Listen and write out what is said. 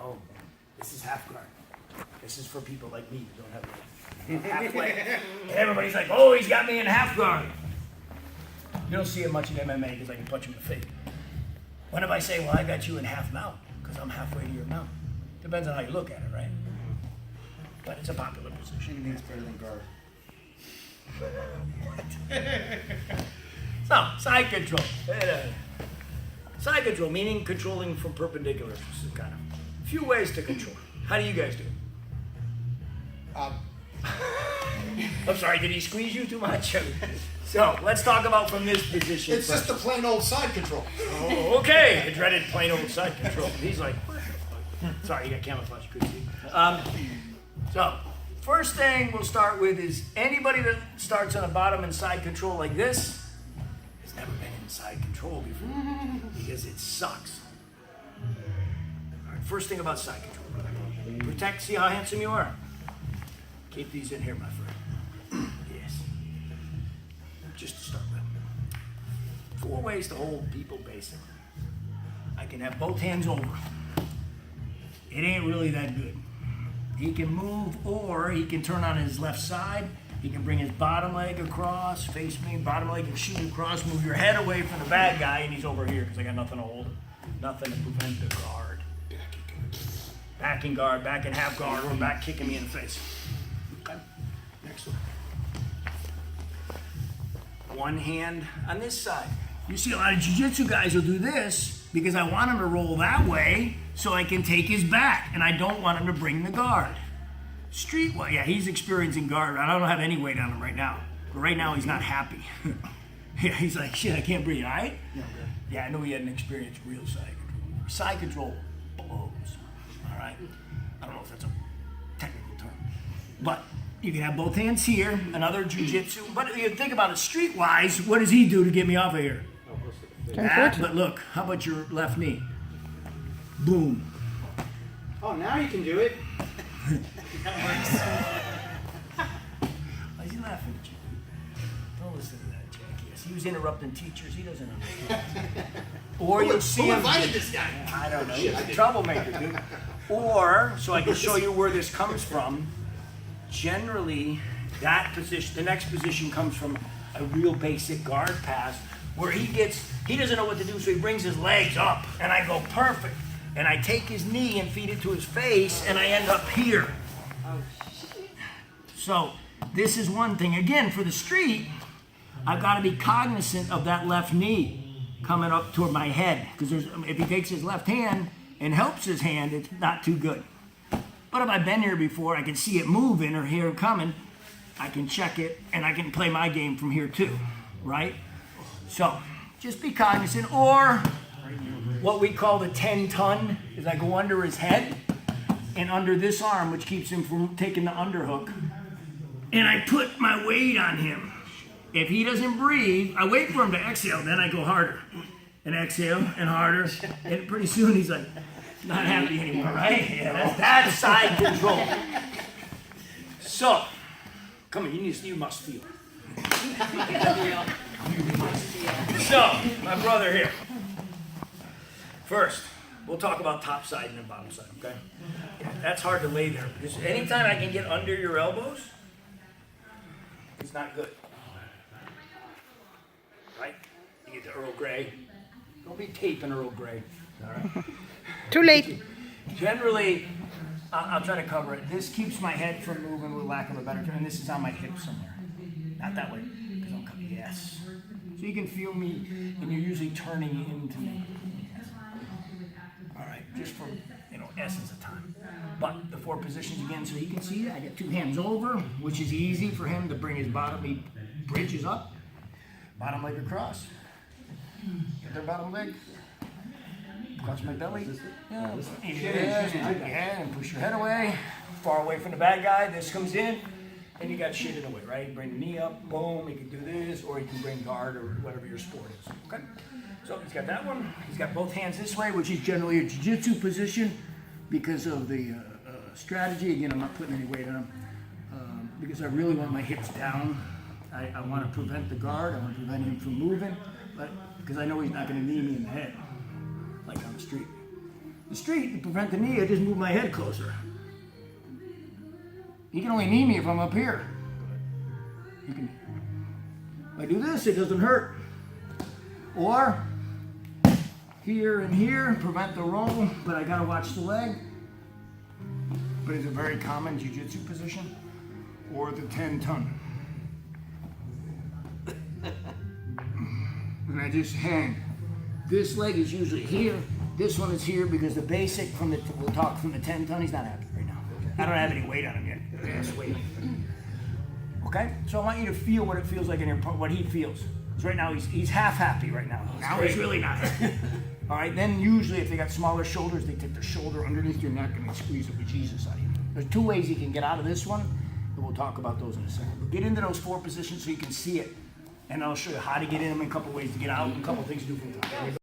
No, this is half guard. This is for people like me who don't have a half leg. And everybody's like, oh, he's got me in half guard. You don't see it much in MMA because I can punch him in the face. When if I say, well, I got you in half mount because I'm halfway to your mount? Depends on how you look at it, right? But it's a popular position. She means better than guard. So, side control. Side control, meaning controlling from perpendicular. This is kind of a few ways to control. How do you guys do it? I'm sorry, did he squeeze you too much? So, let's talk about from this position. It's just the plain old side control. Oh, okay, the dreaded plain old side control. He's like, sorry, you got camouflage, you couldn't see. So, first thing we'll start with is anybody that starts on a bottom and side control like this has never been in side control before because it sucks. All right, first thing about side control, brother. Protect, see how handsome you are? Keep these in here, my friend. Yes. Just to start with. 4 ways to hold people basically. I can have both hands over. It ain't really that good. He can move, or he can turn on his left side. He can bring his bottom leg across, face me, bottom leg and shoot across, move your head away from the bad guy, and he's over here because I got nothing to hold him. Nothing to prevent the guard. Back in guard, back in half guard, or back kicking me in the face. Okay, next one. One hand on this side. You see a lot of jiu-jitsu guys will do this because I want him to roll that way so I can take his back, and I don't want him to bring the guard. Street, well, yeah, he's experiencing guard. I don't have any weight on him right now. But right now he's not happy. Yeah, he's like, shit, I can't breathe, all right? Yeah, I know he hadn't experienced real side control. Side control blows, all right? I don't know if that's a technical term. But you can have both hands here, another jiu-jitsu. But if you think about it street-wise, what does he do to get me off of here? But look, how about your left knee? Boom. Oh, now you can do it. Why is he laughing at you? Don't listen to that jackass. He was interrupting teachers. He doesn't understand. Or you'll see him. Who invited this guy? I don't know. He's a troublemaker, dude. Or, so I can show you where this comes from. Generally, that position, the next position comes from a real basic guard pass where he doesn't know what to do, so he brings his legs up, and I go perfect. And I take his knee and feed it to his face, and I end up here. So this is one thing. Again, for the street, I've got to be cognizant of that left knee coming up toward my head. Because if he takes his left hand and helps his hand, it's not too good. But if I've been here before, I can see it moving or hear it coming, I can check it, and I can play my game from here too, right? So just be cognizant. Or what we call the 10-ton is I go under his head and under this arm, which keeps him from taking the underhook. And I put my weight on him. If he doesn't breathe, I wait for him to exhale, then I go harder. And exhale and harder. And pretty soon he's like, not happy anymore, right? Yeah, that's side control. So, come on, you must feel. So, my brother here. First, we'll talk about top side and then bottom side, okay? Yeah, that's hard to lay there. Because anytime I can get under your elbows, it's not good. Right? You get the Earl Grey. Don't be taping Earl Grey. All right? Too late. Generally, I'll try to cover it. This keeps my head from moving with lack of a better term, and this is on my hip somewhere. Not that way, because I'm coming, yes. So you can feel me, and you're usually turning into me. All right, just for, essence of time. But the 4 positions again, so you can see that. I get 2 hands over, which is easy for him to bring his bottom, he bridges up, bottom leg across. Get their bottom leg. Across my belly. Yeah, and push your head away. Far away from the bad guy. This comes in, and you got shit in the way, right? Bring the knee up, boom, you can do this, or you can bring guard or whatever your sport is. Okay? So he's got that one. He's got both hands this way, which is generally a jiu-jitsu position because of the strategy. Again, I'm not putting any weight on him because I really want my hips down. I want to prevent the guard. I want to prevent him from moving, but because I know he's not going to knee me in the head like on the street. the street to prevent the knee, I just move my head closer. You can only knee me if I'm up here. You can, if I do this, it doesn't hurt. Or here and here, prevent the roll, but I gotta watch the leg. But it's a very common jiu-jitsu position. Or the 10-ton. And I just hang. This leg is usually here. This one is here because the basic from the, we'll talk from the 10-ton, he's not happy right now. I don't have any weight on him yet. Yes, weight. Okay? So I want you to feel what it feels like in your, what he feels. Because right now he's half happy right now. Now he's really not. All right, then usually if they got smaller shoulders, they take the shoulder underneath your neck and they squeeze it with Jesus out of you. There's two ways you can get out of this one, and we'll talk about those in a second. But get into those 4 positions so you can see it. And I'll show you how to get in them and a couple ways to get out and a couple things to do from time.